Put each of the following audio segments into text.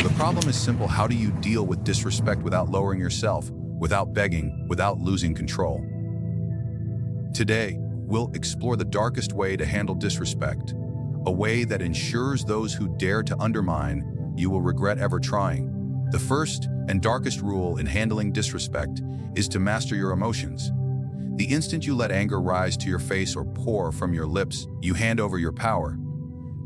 So the problem is simple. How do you deal with disrespect without lowering yourself, without begging, without losing control? Today, we'll explore the darkest way to handle disrespect, a way that ensures those who dare to undermine you will regret ever trying. The first and darkest rule in handling disrespect is to master your emotions. The instant you let anger rise to your face or pour from your lips, you hand over your power.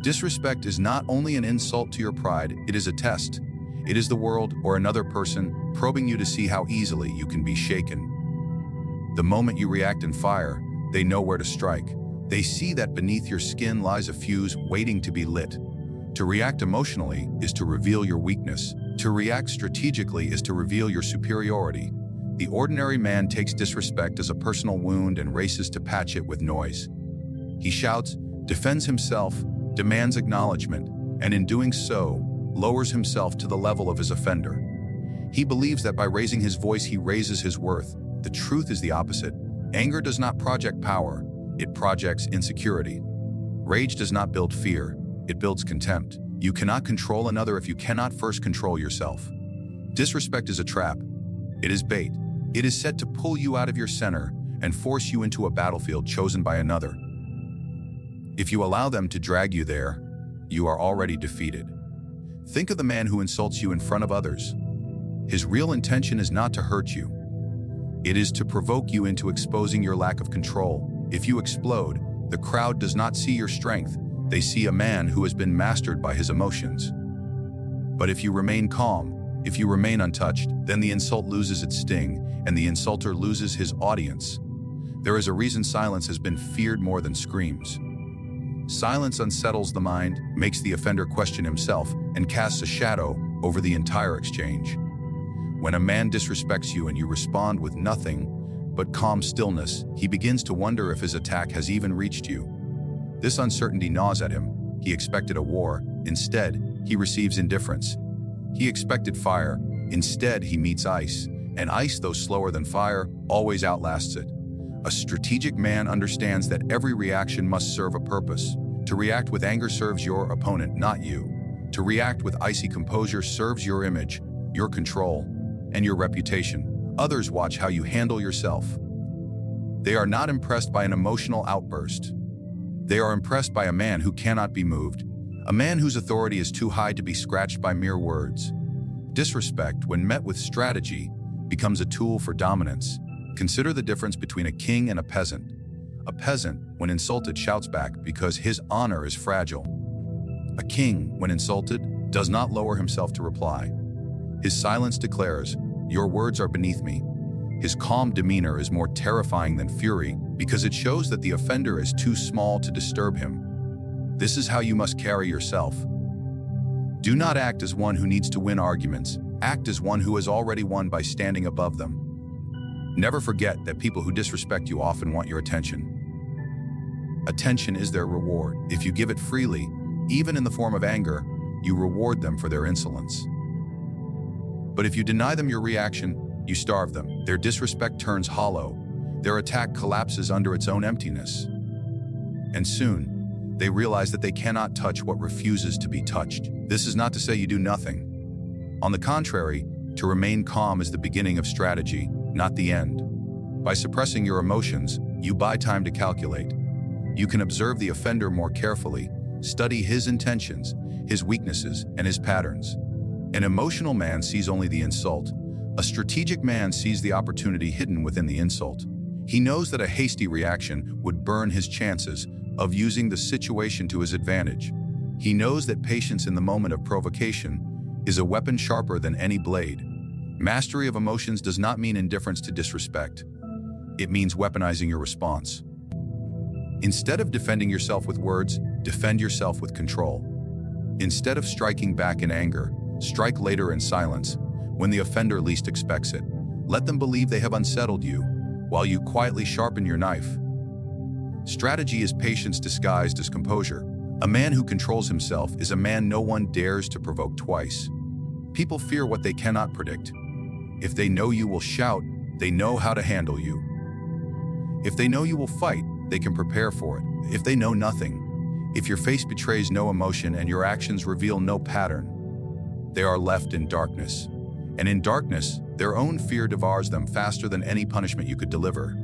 Disrespect is not only an insult to your pride, it is a test. It is the world or another person probing you to see how easily you can be shaken. The moment you react in fire, they know where to strike. They see that beneath your skin lies a fuse waiting to be lit. To react emotionally is to reveal your weakness. To react strategically is to reveal your superiority. The ordinary man takes disrespect as a personal wound and races to patch it with noise. He shouts, defends himself, demands acknowledgement, and in doing so, lowers himself to the level of his offender. He believes that by raising his voice, he raises his worth. The truth is the opposite. Anger does not project power, it projects insecurity. Rage does not build fear, it builds contempt. You cannot control another if you cannot first control yourself. Disrespect is a trap. It is bait. It is set to pull you out of your center and force you into a battlefield chosen by another. If you allow them to drag you there, you are already defeated. Think of the man who insults you in front of others. His real intention is not to hurt you. It is to provoke you into exposing your lack of control. If you explode, the crowd does not see your strength. They see a man who has been mastered by his emotions. But if you remain calm, if you remain untouched, then the insult loses its sting and the insulter loses his audience. There is a reason silence has been feared more than screams. Silence unsettles the mind, makes the offender question himself, and casts a shadow over the entire exchange. When a man disrespects you and you respond with nothing but calm stillness, he begins to wonder if his attack has even reached you. This uncertainty gnaws at him. He expected a war. Instead, he receives indifference. He expected fire. Instead, he meets ice. And ice, though slower than fire, always outlasts it. A strategic man understands that every reaction must serve a purpose. To react with anger serves your opponent, not you. To react with icy composure serves your image, your control, and your reputation. Others watch how you handle yourself. They are not impressed by an emotional outburst. They are impressed by a man who cannot be moved, a man whose authority is too high to be scratched by mere words. Disrespect, when met with strategy, becomes a tool for dominance. Consider the difference between a king and a peasant. A peasant, when insulted, shouts back because his honor is fragile. A king, when insulted, does not lower himself to reply. His silence declares, "Your words are beneath me." His calm demeanor is more terrifying than fury because it shows that the offender is too small to disturb him. This is how you must carry yourself. Do not act as one who needs to win arguments. Act as one who has already won by standing above them. Never forget that people who disrespect you often want your attention. Attention is their reward. If you give it freely, even in the form of anger, you reward them for their insolence. But if you deny them your reaction, you starve them. Their disrespect turns hollow. Their attack collapses under its own emptiness. And soon, they realize that they cannot touch what refuses to be touched. This is not to say you do nothing. On the contrary, to remain calm is the beginning of strategy, not the end. By suppressing your emotions, you buy time to calculate. You can observe the offender more carefully, study his intentions, his weaknesses, and his patterns. An emotional man sees only the insult. A strategic man sees the opportunity hidden within the insult. He knows that a hasty reaction would burn his chances of using the situation to his advantage. He knows that patience in the moment of provocation is a weapon sharper than any blade. Mastery of emotions does not mean indifference to disrespect. It means weaponizing your response. Instead of defending yourself with words, defend yourself with control. Instead of striking back in anger, strike later in silence, when the offender least expects it. Let them believe they have unsettled you, while you quietly sharpen your knife. Strategy is patience disguised as composure. A man who controls himself is a man no one dares to provoke twice. People fear what they cannot predict. If they know you will shout, they know how to handle you. If they know you will fight, they can prepare for it. If they know nothing, if your face betrays no emotion and your actions reveal no pattern, they are left in darkness. And in darkness, their own fear devours them faster than any punishment you could deliver.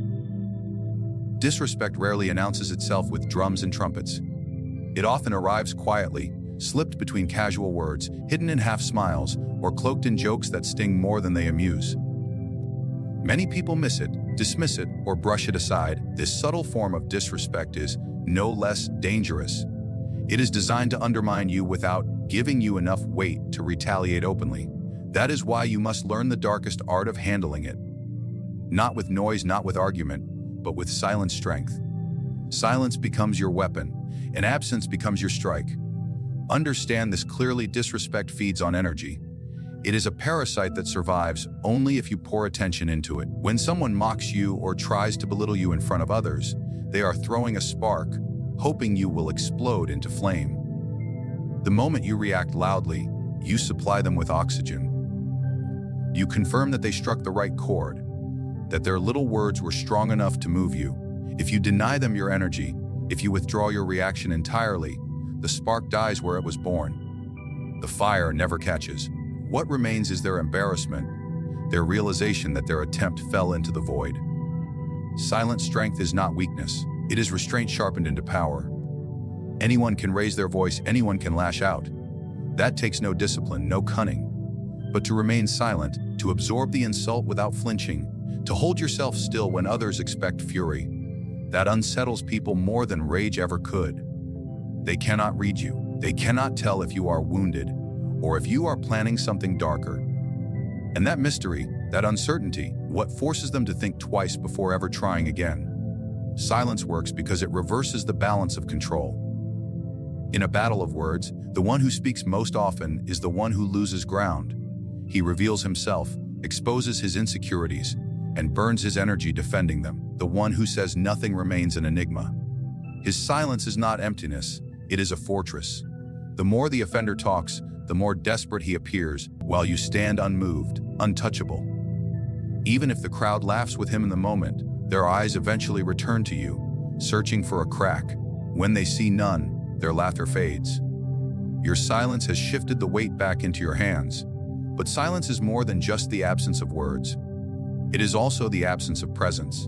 Disrespect rarely announces itself with drums and trumpets. It often arrives quietly, slipped between casual words, hidden in half smiles, or cloaked in jokes that sting more than they amuse. Many people miss it, dismiss it, or brush it aside. This subtle form of disrespect is no less dangerous. It is designed to undermine you without giving you enough weight to retaliate openly. That is why you must learn the darkest art of handling it. Not with noise, not with argument, but with silent strength. Silence becomes your weapon, and absence becomes your strike. Understand this clearly. Disrespect feeds on energy. It is a parasite that survives only if you pour attention into it. When someone mocks you or tries to belittle you in front of others, they are throwing a spark, hoping you will explode into flame. The moment you react loudly, you supply them with oxygen. You confirm that they struck the right chord, that their little words were strong enough to move you. If you deny them your energy, if you withdraw your reaction entirely, the spark dies where it was born. The fire never catches. What remains is their embarrassment, their realization that their attempt fell into the void. Silent strength is not weakness. It is restraint sharpened into power. Anyone can raise their voice, anyone can lash out. That takes no discipline, no cunning. But to remain silent, to absorb the insult without flinching, to hold yourself still when others expect fury, that unsettles people more than rage ever could. They cannot read you. They cannot tell if you are wounded or if you are planning something darker. And that mystery, that uncertainty, what forces them to think twice before ever trying again. Silence works because it reverses the balance of control. In a battle of words, the one who speaks most often is the one who loses ground. He reveals himself, exposes his insecurities, and burns his energy defending them. The one who says nothing remains an enigma. His silence is not emptiness, it is a fortress. The more the offender talks, the more desperate he appears, while you stand unmoved, untouchable. Even if the crowd laughs with him in the moment, their eyes eventually return to you, searching for a crack. When they see none, their laughter fades. Your silence has shifted the weight back into your hands. But silence is more than just the absence of words. It is also the absence of presence.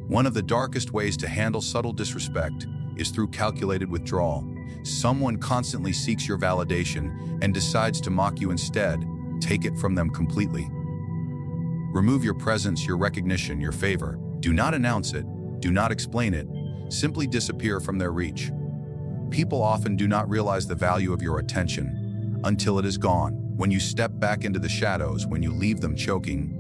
One of the darkest ways to handle subtle disrespect is through calculated withdrawal. Someone constantly seeks your validation and decides to mock you instead. Take it from them completely. Remove your presence, your recognition, your favor. Do not announce it. Do not explain it. Simply disappear from their reach. People often do not realize the value of your attention until it is gone. When you step back into the shadows, when you leave them choking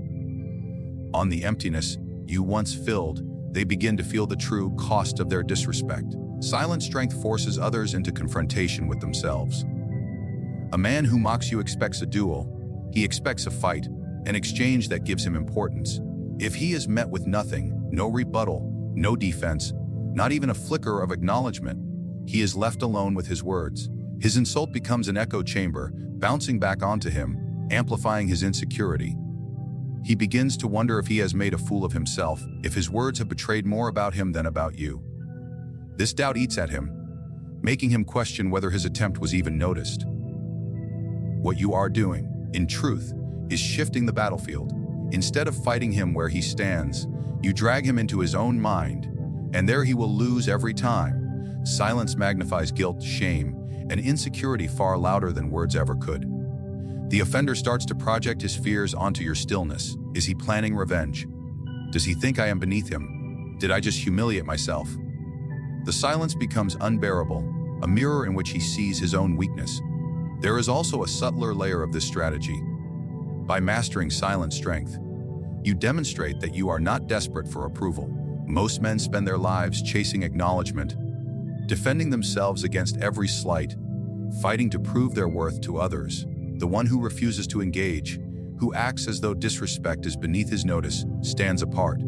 on the emptiness you once filled, they begin to feel the true cost of their disrespect. Silent strength forces others into confrontation with themselves. A man who mocks you expects a duel. He expects a fight, an exchange that gives him importance. If he is met with nothing, no rebuttal, no defense, not even a flicker of acknowledgement, he is left alone with his words. His insult becomes an echo chamber, bouncing back onto him, amplifying his insecurity. He begins to wonder if he has made a fool of himself, if his words have betrayed more about him than about you. This doubt eats at him, making him question whether his attempt was even noticed. What you are doing, in truth, is shifting the battlefield. Instead of fighting him where he stands, you drag him into his own mind, and there he will lose every time. Silence magnifies guilt, shame, and insecurity far louder than words ever could. The offender starts to project his fears onto your stillness. Is he planning revenge? Does he think I am beneath him? Did I just humiliate myself? The silence becomes unbearable, a mirror in which he sees his own weakness. There is also a subtler layer of this strategy. By mastering silent strength, you demonstrate that you are not desperate for approval. Most men spend their lives chasing acknowledgement, defending themselves against every slight, fighting to prove their worth to others. The one who refuses to engage, who acts as though disrespect is beneath his notice, stands apart.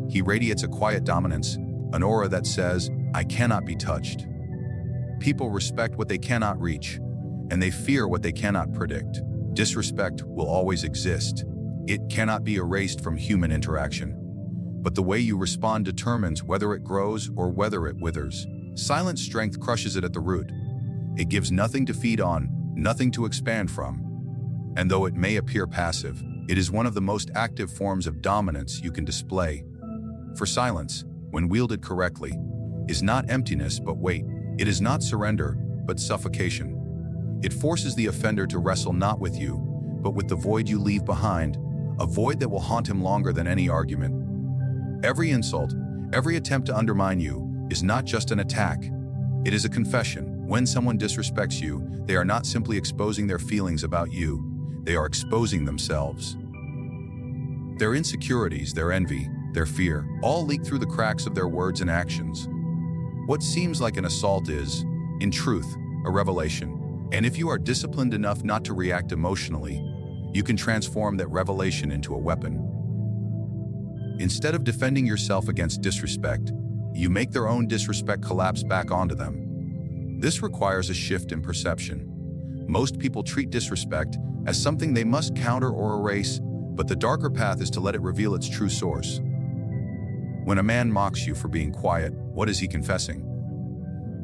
He radiates a quiet dominance, an aura that says, I cannot be touched. People respect what they cannot reach, and they fear what they cannot predict. Disrespect will always exist. It cannot be erased from human interaction. But the way you respond determines whether it grows or whether it withers. Silent strength crushes it at the root. It gives nothing to feed on, nothing to expand from. And though it may appear passive, it is one of the most active forms of dominance you can display. For silence, when wielded correctly, is not emptiness but weight. It is not surrender, but suffocation. It forces the offender to wrestle not with you, but with the void you leave behind, a void that will haunt him longer than any argument. Every insult, every attempt to undermine you, is not just an attack. It is a confession. When someone disrespects you, they are not simply exposing their feelings about you, they are exposing themselves. Their insecurities, their envy, their fear, all leak through the cracks of their words and actions. What seems like an assault is, in truth, a revelation. And if you are disciplined enough not to react emotionally, you can transform that revelation into a weapon. Instead of defending yourself against disrespect, you make their own disrespect collapse back onto them. This requires a shift in perception. Most people treat disrespect as something they must counter or erase, but the darker path is to let it reveal its true source. When a man mocks you for being quiet, what is he confessing?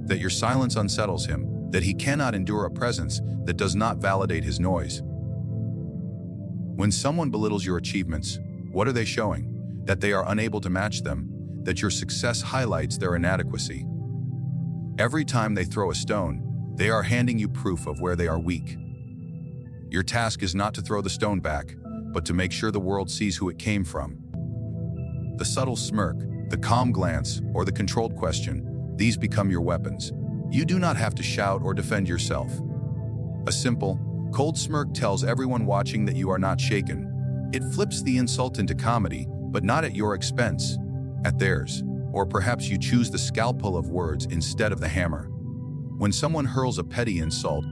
That your silence unsettles him, that he cannot endure a presence that does not validate his noise. When someone belittles your achievements, what are they showing? That they are unable to match them, that your success highlights their inadequacy. Every time they throw a stone, they are handing you proof of where they are weak. Your task is not to throw the stone back, but to make sure the world sees who it came from. The subtle smirk, the calm glance, or the controlled question, these become your weapons. You do not have to shout or defend yourself. A simple, cold smirk tells everyone watching that you are not shaken. It flips the insult into comedy, but not at your expense, at theirs. Or perhaps you choose the scalpel of words instead of the hammer. When someone hurls a petty insult,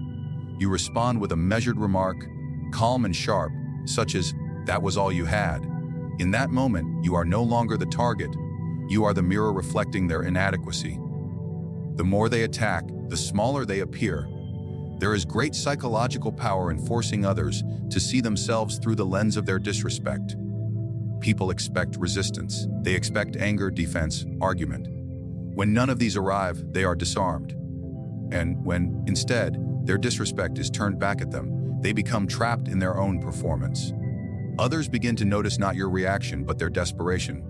you respond with a measured remark, calm and sharp, such as, "That was all you had." In that moment, you are no longer the target. You are the mirror reflecting their inadequacy. The more they attack, the smaller they appear. There is great psychological power in forcing others to see themselves through the lens of their disrespect. People expect resistance. They expect anger, defense, argument. When none of these arrive, they are disarmed. And when, instead, their disrespect is turned back at them, they become trapped in their own performance. Others begin to notice not your reaction, but their desperation.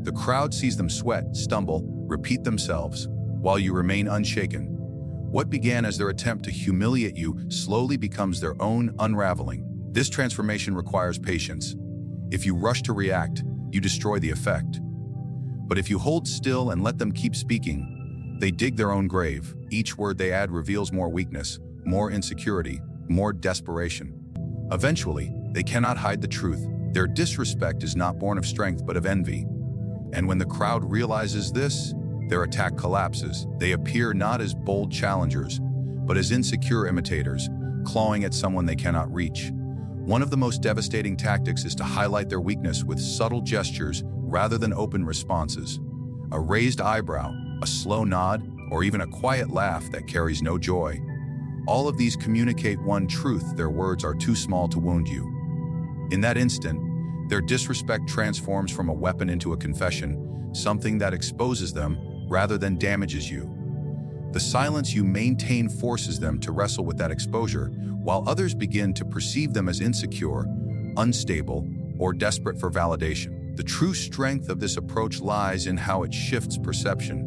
The crowd sees them sweat, stumble, repeat themselves, while you remain unshaken. What began as their attempt to humiliate you slowly becomes their own unraveling. This transformation requires patience. If you rush to react, you destroy the effect. But if you hold still and let them keep speaking, they dig their own grave. Each word they add reveals more weakness, more insecurity, more desperation. Eventually, they cannot hide the truth. Their disrespect is not born of strength but of envy. And when the crowd realizes this, their attack collapses. They appear not as bold challengers, but as insecure imitators, clawing at someone they cannot reach. One of the most devastating tactics is to highlight their weakness with subtle gestures rather than open responses. A raised eyebrow, a slow nod, or even a quiet laugh that carries no joy. All of these communicate one truth: their words are too small to wound you. In that instant, their disrespect transforms from a weapon into a confession, something that exposes them rather than damages you. The silence you maintain forces them to wrestle with that exposure, while others begin to perceive them as insecure, unstable, or desperate for validation. The true strength of this approach lies in how it shifts perception.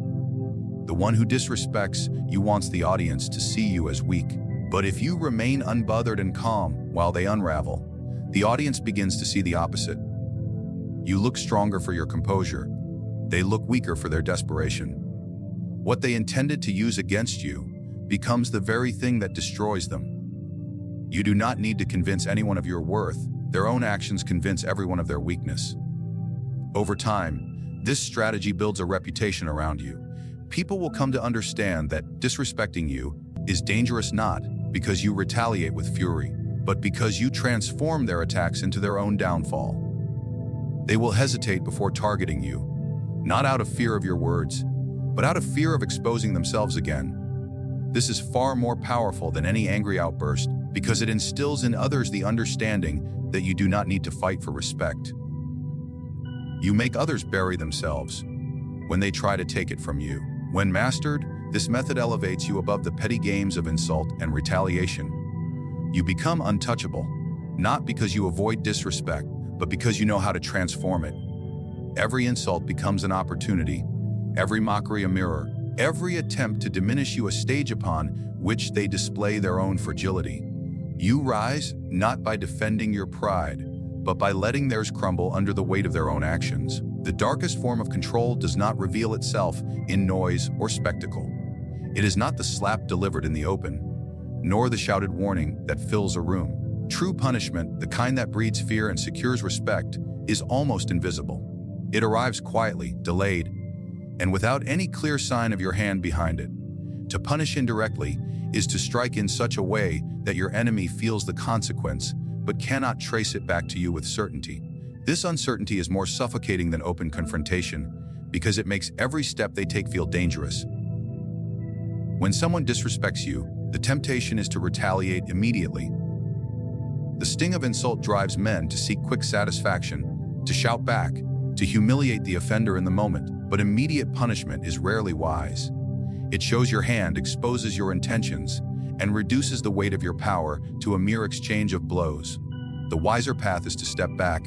The one who disrespects you wants the audience to see you as weak. But if you remain unbothered and calm while they unravel, the audience begins to see the opposite. You look stronger for your composure. They look weaker for their desperation. What they intended to use against you becomes the very thing that destroys them. You do not need to convince anyone of your worth. Their own actions convince everyone of their weakness. Over time, this strategy builds a reputation around you. People will come to understand that disrespecting you is dangerous not because you retaliate with fury, but because you transform their attacks into their own downfall. They will hesitate before targeting you, not out of fear of your words, but out of fear of exposing themselves again. This is far more powerful than any angry outburst because it instills in others the understanding that you do not need to fight for respect. You make others bury themselves when they try to take it from you. When mastered, this method elevates you above the petty games of insult and retaliation. You become untouchable, not because you avoid disrespect, but because you know how to transform it. Every insult becomes an opportunity, every mockery a mirror, every attempt to diminish you a stage upon which they display their own fragility. You rise not by defending your pride, but by letting theirs crumble under the weight of their own actions. The darkest form of control does not reveal itself in noise or spectacle. It is not the slap delivered in the open, nor the shouted warning that fills a room. True punishment, the kind that breeds fear and secures respect, is almost invisible. It arrives quietly, delayed, and without any clear sign of your hand behind it. To punish indirectly is to strike in such a way that your enemy feels the consequence, but cannot trace it back to you with certainty. This uncertainty is more suffocating than open confrontation because it makes every step they take feel dangerous. When someone disrespects you, the temptation is to retaliate immediately. The sting of insult drives men to seek quick satisfaction, to shout back, to humiliate the offender in the moment, but immediate punishment is rarely wise. It shows your hand, exposes your intentions, and reduces the weight of your power to a mere exchange of blows. The wiser path is to step back,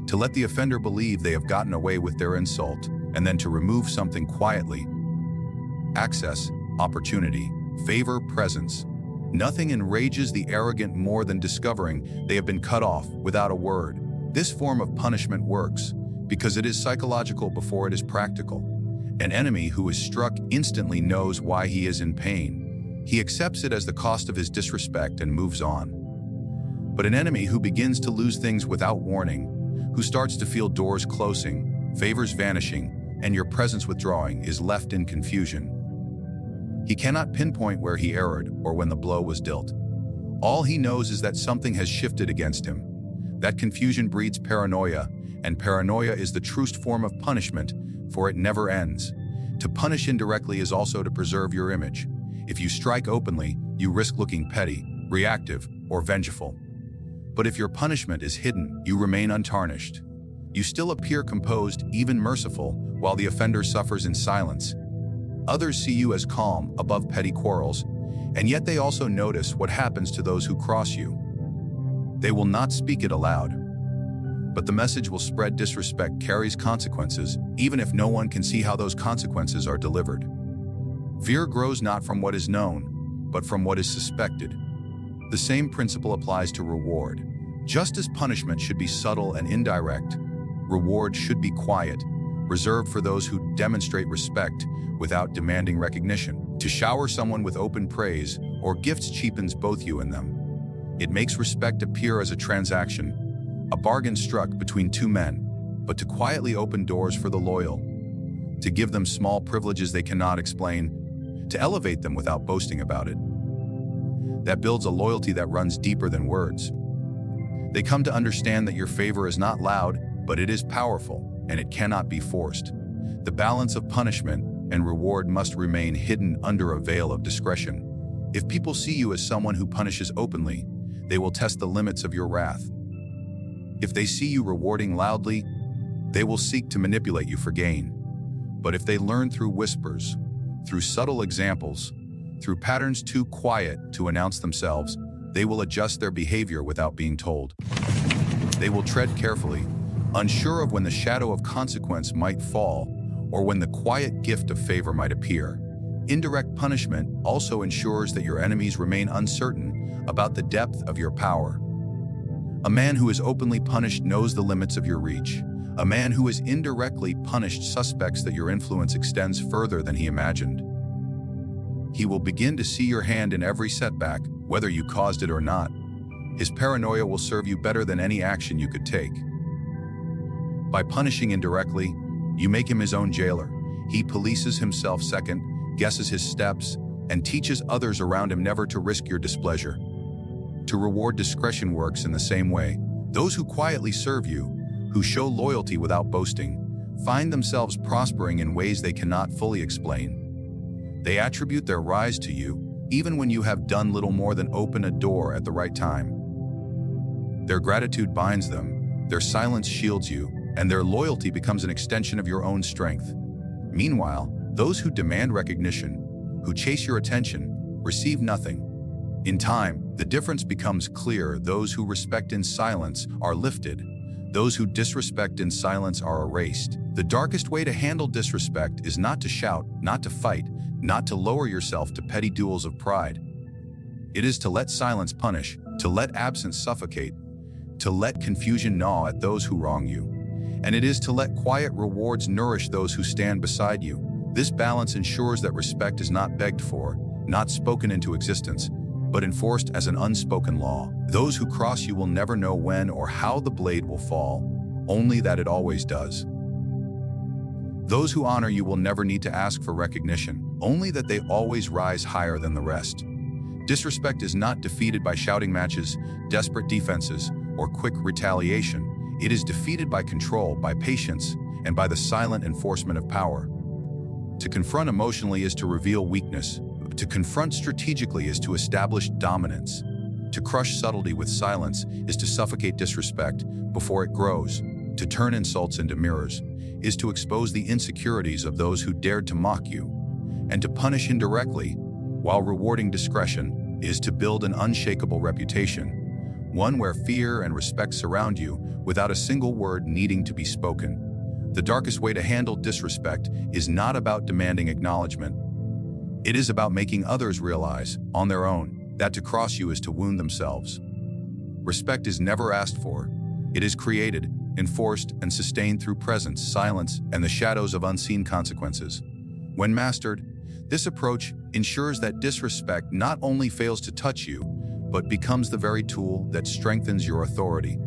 to let the offender believe they have gotten away with their insult, and then to remove something quietly. Access, opportunity, favor, presence. Nothing enrages the arrogant more than discovering they have been cut off without a word. This form of punishment works because it is psychological before it is practical. An enemy who is struck instantly knows why he is in pain. He accepts it as the cost of his disrespect and moves on. But an enemy who begins to lose things without warning, who starts to feel doors closing, favors vanishing, and your presence withdrawing, is left in confusion. He cannot pinpoint where he erred or when the blow was dealt. All he knows is that something has shifted against him. That confusion breeds paranoia, and paranoia is the truest form of punishment, for it never ends. To punish indirectly is also to preserve your image. If you strike openly, you risk looking petty, reactive, or vengeful. But if your punishment is hidden, you remain untarnished. You still appear composed, even merciful, while the offender suffers in silence. Others see you as calm, above petty quarrels, and yet they also notice what happens to those who cross you. They will not speak it aloud, but the message will spread. Disrespect carries consequences, even if no one can see how those consequences are delivered. Fear grows not from what is known, but from what is suspected. The same principle applies to reward. Just as punishment should be subtle and indirect, reward should be quiet, reserved for those who demonstrate respect without demanding recognition. To shower someone with open praise or gifts cheapens both you and them. It makes respect appear as a transaction, a bargain struck between two men, but to quietly open doors for the loyal, to give them small privileges they cannot explain, to elevate them without boasting about it. That builds a loyalty that runs deeper than words. They come to understand that your favor is not loud, but it is powerful, and it cannot be forced. The balance of punishment and reward must remain hidden under a veil of discretion. If people see you as someone who punishes openly, they will test the limits of your wrath. If they see you rewarding loudly, they will seek to manipulate you for gain. But if they learn through whispers, through subtle examples, through patterns too quiet to announce themselves, they will adjust their behavior without being told. They will tread carefully, unsure of when the shadow of consequence might fall or when the quiet gift of favor might appear. Indirect punishment also ensures that your enemies remain uncertain about the depth of your power. A man who is openly punished knows the limits of your reach. A man who is indirectly punished suspects that your influence extends further than he imagined. He will begin to see your hand in every setback, whether you caused it or not. His paranoia will serve you better than any action you could take. By punishing indirectly, you make him his own jailer. He polices himself second, guesses his steps, and teaches others around him never to risk your displeasure. To reward discretion works in the same way. Those who quietly serve you, who show loyalty without boasting, find themselves prospering in ways they cannot fully explain. They attribute their rise to you, even when you have done little more than open a door at the right time. Their gratitude binds them, their silence shields you, and their loyalty becomes an extension of your own strength. Meanwhile, those who demand recognition, who chase your attention, receive nothing. In time, the difference becomes clear. Those who respect in silence are lifted. Those who disrespect in silence are erased. The darkest way to handle disrespect is not to shout, not to fight, not to lower yourself to petty duels of pride. It is to let silence punish, to let absence suffocate, to let confusion gnaw at those who wrong you. And it is to let quiet rewards nourish those who stand beside you. This balance ensures that respect is not begged for, not spoken into existence, but enforced as an unspoken law. Those who cross you will never know when or how the blade will fall, only that it always does. Those who honor you will never need to ask for recognition, only that they always rise higher than the rest. Disrespect is not defeated by shouting matches, desperate defenses, or quick retaliation. It is defeated by control, by patience, and by the silent enforcement of power. To confront emotionally is to reveal weakness. To confront strategically is to establish dominance. To crush subtlety with silence is to suffocate disrespect before it grows. To turn insults into mirrors is to expose the insecurities of those who dared to mock you. And to punish indirectly, while rewarding discretion, is to build an unshakable reputation, one where fear and respect surround you without a single word needing to be spoken. The darkest way to handle disrespect is not about demanding acknowledgement. It is about making others realize, on their own, that to cross you is to wound themselves. Respect is never asked for. It is created, enforced, and sustained through presence, silence, and the shadows of unseen consequences. When mastered, this approach ensures that disrespect not only fails to touch you, but becomes the very tool that strengthens your authority.